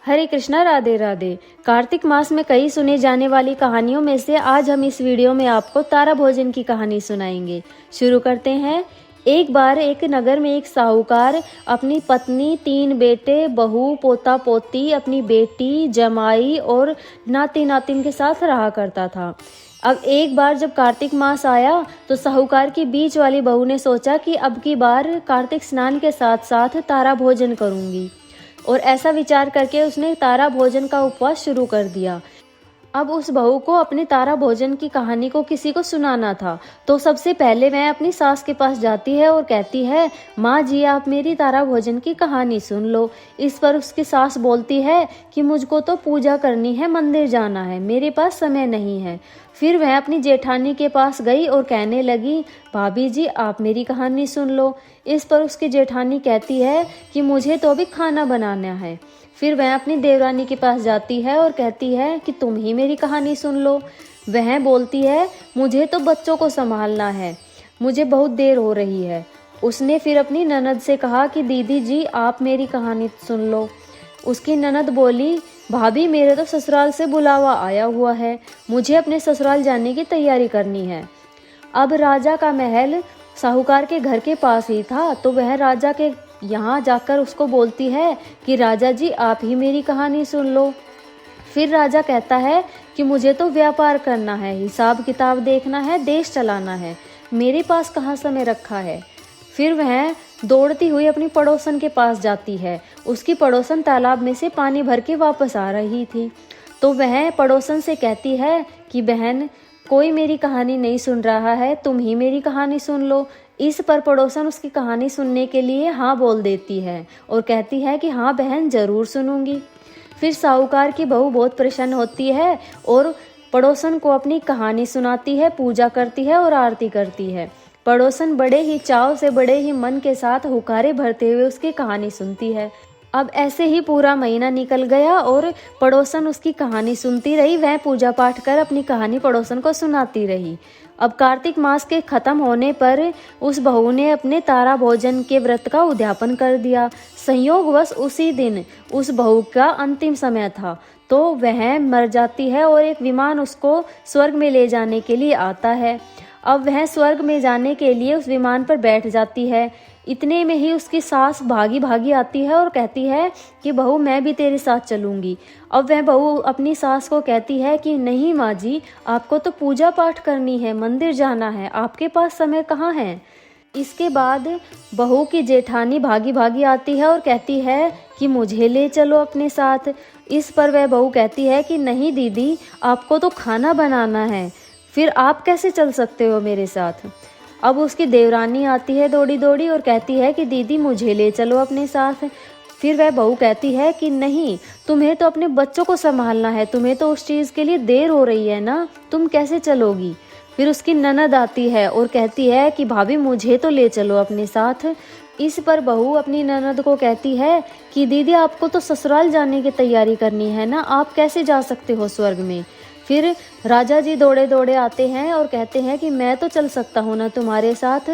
हरे कृष्णा, राधे राधे। कार्तिक मास में कई सुने जाने वाली कहानियों में से आज हम इस वीडियो में आपको तारा भोजन की कहानी सुनाएंगे। शुरू करते हैं। एक बार एक नगर में एक साहूकार अपनी पत्नी, 3 बेटे, बहू, पोता पोती, अपनी बेटी, जमाई और नाती नातिन के साथ रहा करता था। अब एक बार जब कार्तिक मास आया तो साहूकार की बीच वाली बहू ने सोचा कि अब की बार कार्तिक स्नान के साथ साथ तारा भोजन करूंगी, और ऐसा विचार करके उसने तारा भोजन का उपवास शुरू कर दिया। अब उस बहू को अपने तारा भोजन की कहानी को किसी को सुनाना था, तो सबसे पहले वह अपनी सास के पास जाती है और कहती है, माँ जी आप मेरी तारा भोजन की कहानी सुन लो। इस पर उसकी सास बोलती है कि मुझको तो पूजा करनी है, मंदिर जाना है, मेरे पास समय नहीं है। फिर वह अपनी जेठानी के पास गई और कहने लगी, भाभी जी आप मेरी कहानी सुन लो। इस पर उसकी जेठानी कहती है कि मुझे तो अभी खाना बनाना है। फिर वह अपनी देवरानी के पास जाती है और कहती है कि तुम ही मेरी कहानी सुन लो। वह बोलती है, मुझे तो बच्चों को संभालना है, मुझे बहुत देर हो रही है। उसने फिर अपनी ननद से कहा कि दीदी जी आप मेरी कहानी सुन लो। उसकी ननद बोली, भाभी मेरे तो ससुराल से बुलावा आया हुआ है, मुझे अपने ससुराल जाने की तैयारी करनी है। अब राजा का महल साहूकार के घर के पास ही था, तो वह राजा के यहाँ जाकर उसको बोलती है कि राजा जी आप ही मेरी कहानी सुन लो। फिर राजा कहता है कि मुझे तो व्यापार करना है, हिसाब किताब देखना है, देश चलाना है, मेरे पास कहाँ समय रखा है। फिर वह दौड़ती हुई अपनी पड़ोसन के पास जाती है। उसकी पड़ोसन तालाब में से पानी भर के वापस आ रही थी, तो वह पड़ोसन से कहती है कि बहन कोई मेरी कहानी नहीं सुन रहा है, तुम ही मेरी कहानी सुन लो। इस पर पड़ोसन उसकी कहानी सुनने के लिए हाँ बोल देती है और कहती है कि हाँ बहन जरूर सुनूंगी। फिर साहूकार की बहू बहुत प्रसन्न होती है और पड़ोसन को अपनी कहानी सुनाती है, पूजा करती है और आरती करती है। पड़ोसन बड़े ही चाव से, बड़े ही मन के साथ हुकारे भरते हुए उसकी कहानी सुनती है। अब ऐसे ही पूरा महीना निकल गया और पड़ोसन उसकी कहानी सुनती रही। वह पूजा पाठ कर अपनी कहानी पड़ोसन को सुनाती रही। अब कार्तिक मास के खत्म होने पर उस बहू ने अपने तारा भोजन के व्रत का उद्यापन कर दिया। संयोगवश उसी दिन उस बहू का अंतिम समय था, तो वह मर जाती है और एक विमान उसको स्वर्ग में ले जाने के लिए आता है। अब वह स्वर्ग में जाने के लिए उस विमान पर बैठ जाती है। इतने में ही उसकी सास भागी भागी आती है और कहती है कि बहू मैं भी तेरे साथ चलूंगी। अब वह बहू अपनी सास को कहती है कि नहीं माँ जी आपको तो पूजा पाठ करनी है, मंदिर जाना है, आपके पास समय कहाँ है। इसके बाद बहू की जेठानी भागी भागी आती है और कहती है कि मुझे ले चलो अपने साथ। इस पर वह बहू कहती है कि नहीं दीदी आपको तो खाना बनाना है, फिर आप कैसे चल सकते हो मेरे साथ। अब उसकी देवरानी आती है दौड़ी दौड़ी और कहती है कि दीदी मुझे ले चलो अपने साथ। फिर वह बहू कहती है कि नहीं तुम्हें तो अपने बच्चों को संभालना है, तुम्हें तो उस चीज़ के लिए देर हो रही है ना, तुम कैसे चलोगी। फिर उसकी ननद आती है और कहती है कि भाभी मुझे तो ले चलो अपने साथ। इस पर बहू अपनी ननद को कहती है कि दीदी आपको तो ससुराल जाने की तैयारी करनी है ना, आप कैसे जा सकते हो स्वर्ग में। फिर राजा जी दौड़े दौड़े आते हैं और कहते हैं कि मैं तो चल सकता हूँ ना तुम्हारे साथ।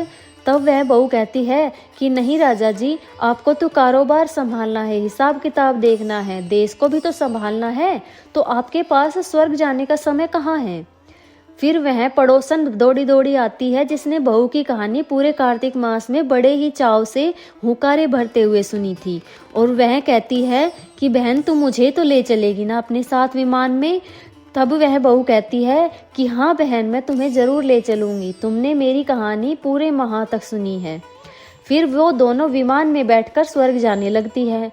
तब वह बहू कहती है कि नहीं राजा जी आपको तो कारोबार संभालना है, हिसाब किताब देखना है, देश को भी तो संभालना है, तो आपके पास स्वर्ग जाने का समय कहाँ है। फिर वह पड़ोसन दौड़ी दौड़ी आती है जिसने बहू की कहानी पूरे कार्तिक मास में बड़े ही चाव से हुकारे भरते हुए सुनी थी, और वह कहती है कि बहन तू मुझे तो ले चलेगी ना अपने साथ विमान में। तब वह बहू कहती है कि हाँ बहन मैं तुम्हें जरूर ले चलूंगी, तुमने मेरी कहानी पूरे माह तक सुनी है। फिर वो दोनों विमान में बैठकर स्वर्ग जाने लगती है।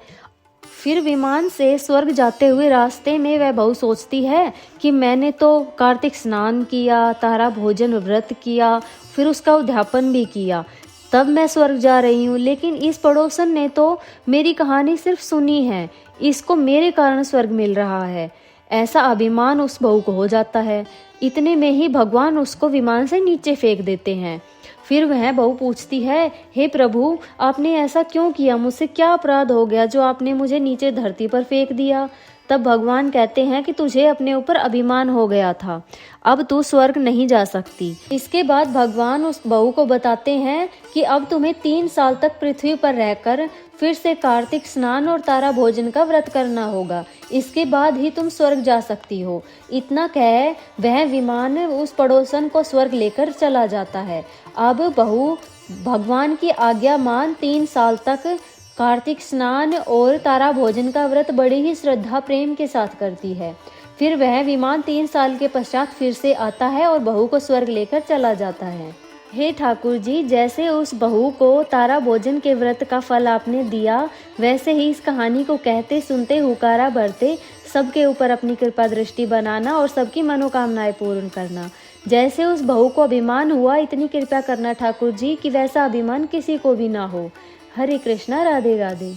फिर विमान से स्वर्ग जाते हुए रास्ते में वह बहू सोचती है कि मैंने तो कार्तिक स्नान किया, तारा भोजन व्रत किया, फिर उसका उद्यापन भी किया, तब मैं स्वर्ग जा रही हूँ, लेकिन इस पड़ोसन ने तो मेरी कहानी सिर्फ सुनी है, इसको मेरे कारण स्वर्ग मिल रहा है। ऐसा अभिमान उस बहू को हो जाता है। इतने में ही भगवान उसको विमान से नीचे फेंक देते हैं। फिर वह बहू पूछती है, हे प्रभु आपने ऐसा क्यों किया, मुझसे क्या अपराध हो गया जो आपने मुझे नीचे धरती पर फेंक दिया। तब भगवान कहते हैं कि तुझे अपने ऊपर अभिमान हो गया था, अब तू स्वर्ग नहीं जा सकती। इसके बाद भगवान उस बहू को बताते हैं कि अब तुम्हें 3 साल तक पृथ्वी पर रहकर फिर से कार्तिक स्नान और तारा भोजन का व्रत करना होगा, इसके बाद ही तुम स्वर्ग जा सकती हो। इतना कह वह विमान उस पड़ोसन को स्वर्ग लेकर चला जाता है। अब बहू भगवान की आज्ञा मान 3 साल तक कार्तिक स्नान और तारा भोजन का व्रत बड़ी ही श्रद्धा प्रेम के साथ करती है। फिर वह विमान 3 साल के पश्चात फिर से आता है और बहू को स्वर्ग लेकर चला जाता है। हे ठाकुर जी, जैसे उस बहू को तारा भोजन के व्रत का फल आपने दिया, वैसे ही इस कहानी को कहते सुनते हुकारा भरते सबके ऊपर अपनी कृपा दृष्टि बनाना और सबकी मनोकामनाएं पूर्ण करना। जैसे उस बहू को अभिमान हुआ, इतनी कृपा करना ठाकुर जी कि वैसा अभिमान किसी को भी ना हो। हरे कृष्णा, राधे राधे।